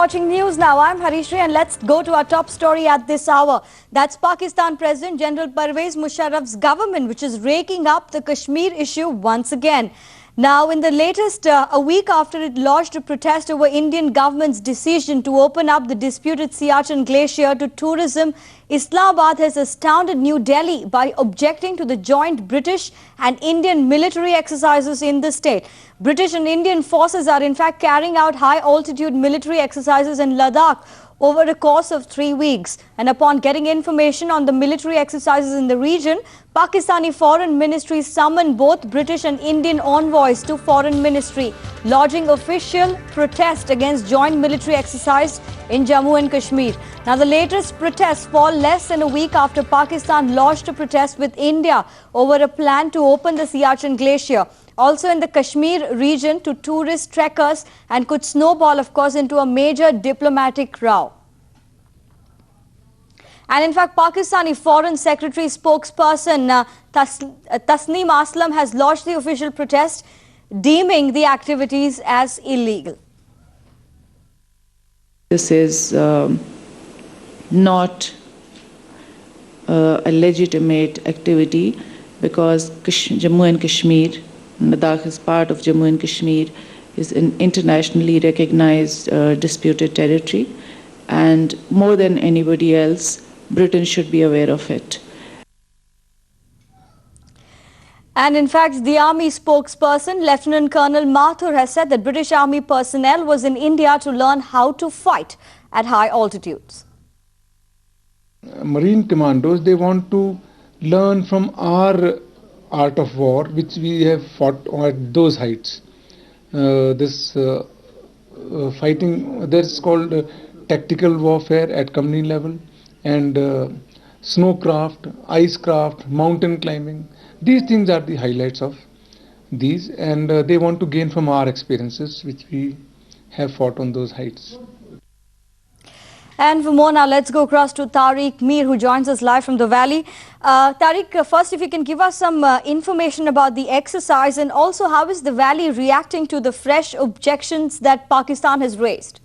Watching news now, I'm Harishri and let's go to our top story at this hour. That's Pakistan President General Pervez Musharraf's government, which is raking up the Kashmir issue once again. Now, in the latest, a week after it lodged a protest over Indian government's decision to open up the disputed Siachen Glacier to tourism, Islamabad has astounded New Delhi by objecting to the joint British and Indian military exercises in the state. British and Indian forces are in fact carrying out high-altitude military exercises in Ladakh over the course of 3 weeks. And upon getting information on the military exercises in the region, Pakistani Foreign Ministry summoned both British and Indian envoys to Foreign Ministry, lodging official protest against joint military exercise in Jammu and Kashmir. Now, the latest protests fall less than a week after Pakistan lodged a protest with India over a plan to open the Siachen Glacier, also in the Kashmir region, to tourist trekkers, and could snowball, of course, into a major diplomatic row. And in fact, Pakistani Foreign Secretary spokesperson Tasneem Aslam has lodged the official protest, deeming the activities as illegal. This is not a legitimate activity because Jammu and Kashmir, Ladakh is part of Jammu and Kashmir, is an internationally recognized disputed territory, and more than anybody else, Britain should be aware of it. And in fact, the army spokesperson, Lieutenant Colonel Mathur, has said that British Army personnel was in India to learn how to fight at high altitudes. Marine commandos, they want to learn from our art of war, which we have fought at those heights. Fighting, that's called tactical warfare at company level, and snowcraft, icecraft, mountain climbing. These things are the highlights of these, and they want to gain from our experiences, which we have fought on those heights. And for more now, let's go across to Tariq Mir, who joins us live from the valley. Tariq, first, if you can give us some information about the exercise, and also how is the valley reacting to the fresh objections that Pakistan has raised?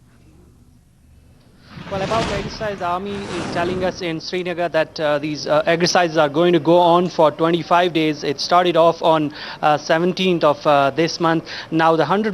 Well, about the exercise, the army is telling us in Srinagar that these exercises are going to go on for 25 days. It started off on 17th of this month. Now, the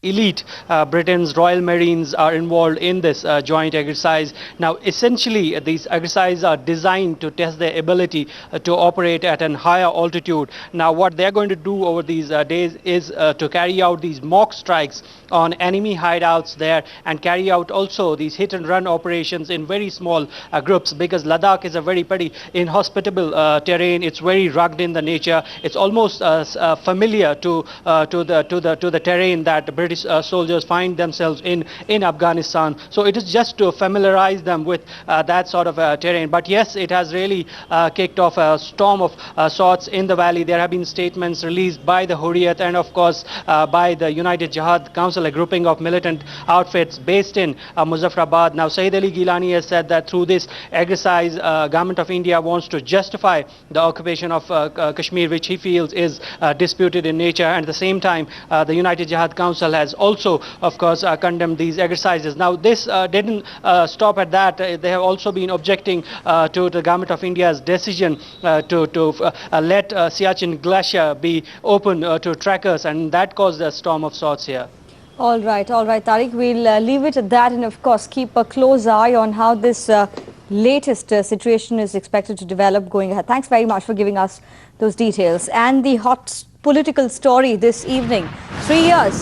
elite Britain's Royal Marines are involved in this joint exercise. Now, essentially, these exercises are designed to test their ability to operate at a higher altitude. Now, what they're going to do over these days is to carry out these mock strikes on enemy hideouts there, and carry out also these hit-and-run operations in very small groups, because Ladakh is a very pretty inhospitable terrain. It's very rugged in the nature. It's almost familiar to the terrain that British soldiers find themselves in Afghanistan. So it is just to familiarize them with that sort of terrain. But yes, it has really kicked off a storm of sorts in the valley. There have been statements released by the Hurriyat and of course by the United Jihad Council, a grouping of militant outfits based in Muzaffarabad. Now, Saeed Ali Gilani has said that through this exercise, Government of India wants to justify the occupation of Kashmir, which he feels is disputed in nature. And at the same time, the United Jihad Council has also, of course, condemned these exercises. Now, this didn't stop at that. They have also been objecting to the Government of India's decision to let Siachen Glacier be open to trekkers, and that caused a storm of sorts here. All right, Tariq. We'll leave it at that, and of course keep a close eye on how this latest situation is expected to develop going ahead. Thanks very much for giving us those details. And the hot political story this evening: 3 years